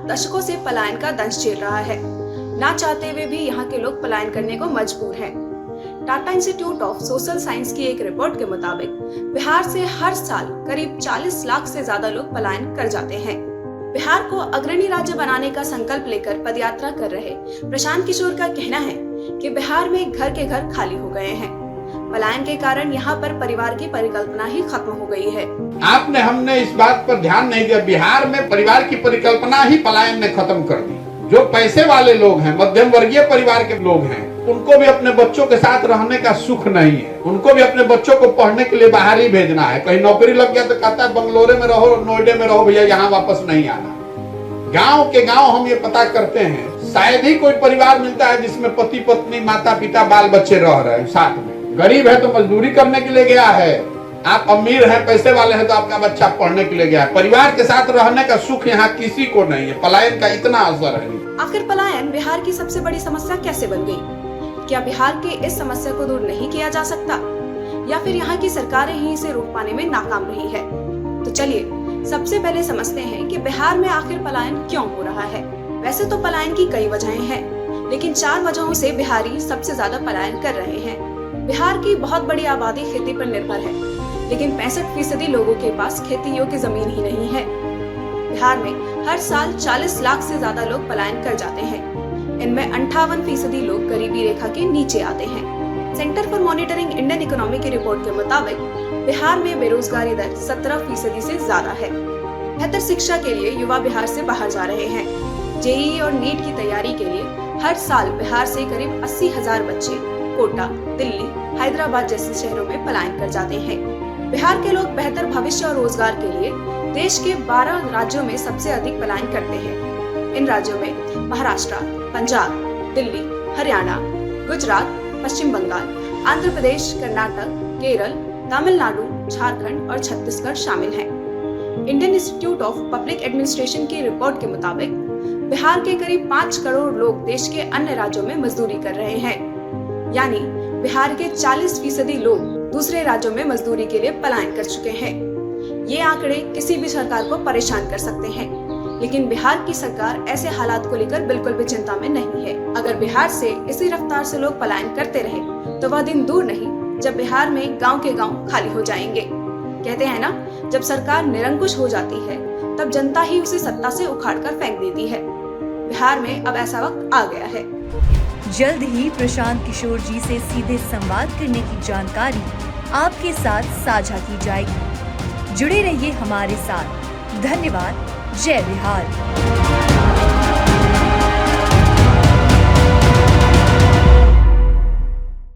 दशकों से पलायन का दंश झेल रहा है। ना चाहते हुए भी यहाँ के लोग पलायन करने को मजबूर हैं। Tata institute of social science की एक रिपोर्ट के मुताबिक बिहार से हर साल करीब 40 लाख से ज्यादा लोग पलायन कर जाते हैं। बिहार को अग्रणी राज्य बनाने का संकल्प लेकर पदयात्रा कर रहे प्रशांत किशोर का कहना है कि बिहार में घर के घर खाली हो गए हैं। पलायन के कारण यहाँ पर परिवार की परिकल्पना ही खत्म हो गई है। हमने इस बात पर ध्यान नहीं दिया। बिहार में परिवार की परिकल्पना ही पलायन ने खत्म कर दी। जो पैसे वाले लोग हैं, मध्यम वर्गीय परिवार के लोग हैं, उनको भी अपने बच्चों के साथ रहने का सुख नहीं है। उनको भी अपने बच्चों को पढ़ने के लिए बाहर ही भेजना है। कहीं नौकरी लग गया तो कहता है बंगलोरे में रहो, नोएडा में रहो, भैया यहाँ वापस नहीं आना। गांव के गांव हम ये पता करते हैं, शायद ही कोई परिवार मिलता है जिसमें पति पत्नी माता पिता बाल बच्चे रह रहे हैं साथ में। गरीब है तो मजदूरी करने के लिए गया है, आप अमीर हैं पैसे वाले हैं तो आपका बच्चा पढ़ने के लिए गया है। परिवार के साथ रहने का सुख यहाँ किसी को नहीं है। पलायन का इतना असर है। आखिर पलायन बिहार की सबसे बड़ी समस्या कैसे बन गई? क्या बिहार की इस समस्या को दूर नहीं किया जा सकता, या फिर यहाँ की सरकारें ही इसे रोक पाने में नाकाम रही है? तो चलिए सबसे पहले समझते हैं कि बिहार में आखिर पलायन क्यों हो रहा है। वैसे तो पलायन की कई वजहें हैं, लेकिन 4 वजहों से बिहारी सबसे ज्यादा पलायन कर रहे हैं। बिहार की बहुत बड़ी आबादी खेती पर निर्भर है, लेकिन 65% लोगों के पास खेती योग्य जमीन ही नहीं है। बिहार में हर साल 40 लाख से ज्यादा लोग पलायन कर जाते हैं। इनमें 58% लोग गरीबी रेखा के नीचे आते हैं। Centre for monitoring Indian economy की रिपोर्ट के मुताबिक बिहार में बेरोजगारी दर 17% से ज्यादा है। बेहतर शिक्षा के लिए युवा बिहार से बाहर जा रहे हैं। जेईई और नीट की तैयारी के लिए हर साल बिहार से करीब 80,000 बच्चे कोटा, दिल्ली, हैदराबाद जैसे शहरों में पलायन कर जाते हैं। बिहार के लोग बेहतर भविष्य और रोजगार के लिए देश के 12 राज्यों में सबसे अधिक पलायन करते हैं। इन राज्यों में महाराष्ट्र, पंजाब, दिल्ली, हरियाणा, गुजरात, पश्चिम बंगाल, आंध्र प्रदेश, कर्नाटक, केरल, तमिलनाडु, झारखंड और छत्तीसगढ़ शामिल हैं। Indian institute of public administration की रिपोर्ट के मुताबिक बिहार के करीब 5 करोड़ लोग देश के अन्य राज्यों में मजदूरी कर रहे हैं। यानी बिहार के 40% लोग दूसरे राज्यों में मजदूरी के लिए पलायन कर चुके हैं। ये आंकड़े किसी भी सरकार को परेशान कर सकते हैं, लेकिन बिहार की सरकार ऐसे हालात को लेकर बिल्कुल भी चिंता में नहीं है। अगर बिहार से इसी रफ्तार से लोग पलायन करते रहे तो वह दिन दूर नहीं जब बिहार में गांव के गांव खाली हो जाएंगे। कहते हैं ना, जब सरकार निरंकुश हो जाती है तब जनता ही उसे सत्ता से उखाड़कर फेंक देती है। बिहार में अब ऐसा वक्त आ गया है। जल्द ही प्रशांत किशोर जी से सीधे संवाद करने की जानकारी आपके साथ साझा की जाएगी। जुड़े रहिए हमारे साथ। धन्यवाद। जय बिहार।